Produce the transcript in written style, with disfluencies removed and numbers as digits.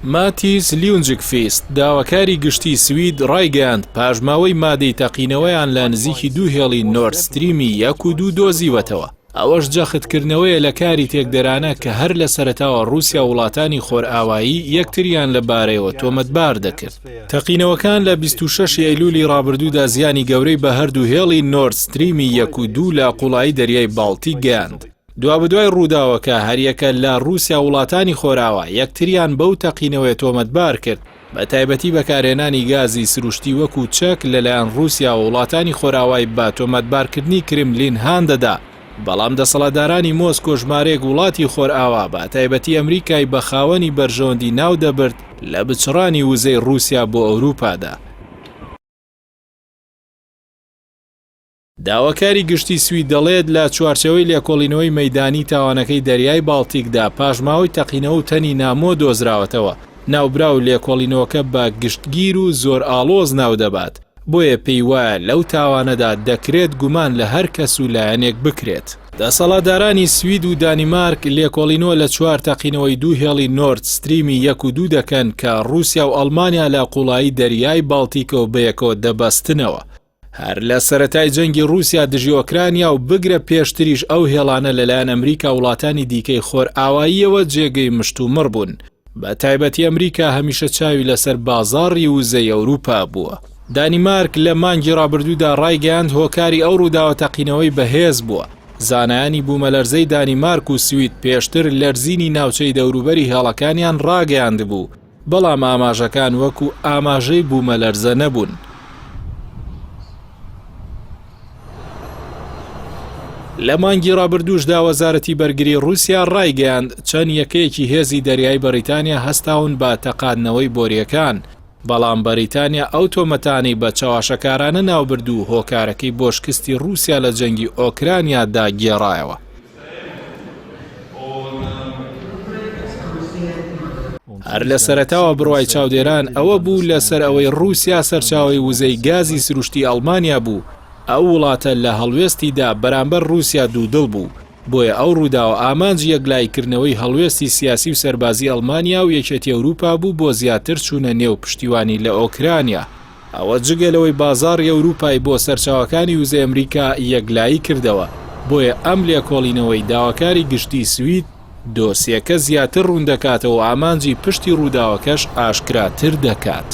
ماتیس لیونجکفیست داواکاری گشتی سوید ڕایگەیاند پاژماوەی مادەی تەقینەوەیان لە نزیکی دوو هێڵی نۆرد ستریمی 1 و 2 دۆزیوەتەوە. ئەوەش جەختکردنەوەیە لە کاری تێکدەرانە کە هەر لە سەرەتاوە رووسیا وڵاتانی خۆرئاوایی یەکتریان لەبارەیەوە تۆمەتبار دەکرد. تەقینەوەکان لە 26 ئەیلولی ڕابردوودا زیانی گەورەی بە هەردوو هێڵی نۆرد ستریمی 1 و 2 لە قوڵایی دەریای باڵتیک گەیاند. دوابەدوای ڕووداوەکە هەریەکە لە رووسیا وڵاتانی خۆراوە یەکتریان بەو تەقینەوەی تۆمەتبار کرد، بە تایبەتی بەکارهێنانی گازی سروشتی وەکو چەک لەلایەن رووسیا و وڵاتانی خۆراوای بە تۆمەتبارکردنی کرملین هاندەدا. بەڵام دەسەڵاتدارانی مۆسکۆ ژمارەیەک وڵاتی خۆرئاوا بە تایبەتی ئەمریکای بە خاوەنی بەرژەوەندی ناو دەبرد لە بچڕانی وزەی رووسیا بۆ ئەوروپادا. داواکاری گشتی سوید دەڵێت لە چوارچەوەی لێکۆڵینەوەی مەیدانی تاوانەکەی دەریای باڵتیکدا پاژماوەی تەقینەوە و تەنی نامۆ دۆزراوەتەوە. ناوبراو لێکۆڵینەوەکە بە گشتگیر و زۆر ئاڵۆز ناو دەبات، بۆیە پێی وایە لەو تاوانەدا دەکرێت گومان لە هەر کەس و لایەنێک بکرێت. دەسەڵاتدارانی سوید و دانیمارک لێکۆڵینەوە لە 4 تەقینەوەی دوو هێڵی نۆرد ستریمی 1 و 2 دەکەن کە رووسیا و ئەڵمانیا لە قوڵایی دەریای باڵتیکەوە بەیەکەوە دەبەستنەوە. هەر لە سەرەتای جەنگی رووسیا دژی ئۆکرانیا و بگرە پێشتریش ئەو هێڵانە لەلایەن ئەمریکا وڵاتانی دیکەی خۆرئاواییەوە جێگەی مشتومڕ بوون. بە تایبەتی ئەمریکا هەمیشە چاوی لەسەر بازاڕی وزەی ئەوروپا بووە. دانیمارک لە مانگی ڕابردوودا ڕایگەیاند هۆکاری ئەو ڕووداوە تەقینەوەی بەهێز بووە. زانایانی بوومەلەرزەی دانیمارک و سوید پێشتر لەرزینی ناوچەی دەوروبەری هێڵەکانیان ڕاگەیاند بوو، بەڵام ئاماژەکان وەکو ئاماژەی بوومەلەرزە نەبوون. لە مانگی ڕابردووشدا وەزارەتی بەرگری رووسیا ڕایگەیاند چەند یەکەیەکی هێزی دەریای بەریتانیا هەستاون بە تەقاندنەوەی بۆریەکان، بەڵام بەریتانیا ئەو تۆمەتانی بە چاواشەکارانە ناوبرد و هۆکارەکەی بۆ شکستی رووسیا لە جەنگی ئۆکرانیادا گێڕایەوە. هەر لە سەرەتاوە بڕوای چاودێران ئەوە بوو لەسەر ئەوەی رووسیا سەرچاوی وزەی گازی سروشتی ئەڵمانیا بوو. ئەو وڵاتە لە هەڵوێستیدا بەرامبەر رووسیا دوودڵ بوو، بۆیە ئەو ڕووداوە ئامانجی یەکلایکردنەوەی هەڵوێستی سیاسی و سەربازی ئەڵمانیا و یەکێتی ئەوروپا بوو بۆ زیاتر چوونە نێو پشتیوانی لە ئۆکرانیا. ئەوە جگەلەوەی بازاڕی ئەوروپای بۆ سەرچاوەکانی وزەی ئەمریکا یەکلایی کردەوە، بۆیە ئەم لێکۆڵینەوەی داواکاری گشتی سوید دۆسیەکە زیاتر ڕوون دەکاتەوە و ئامانجی پشتی ڕووداوەکەش ئاشکراتر دەکات.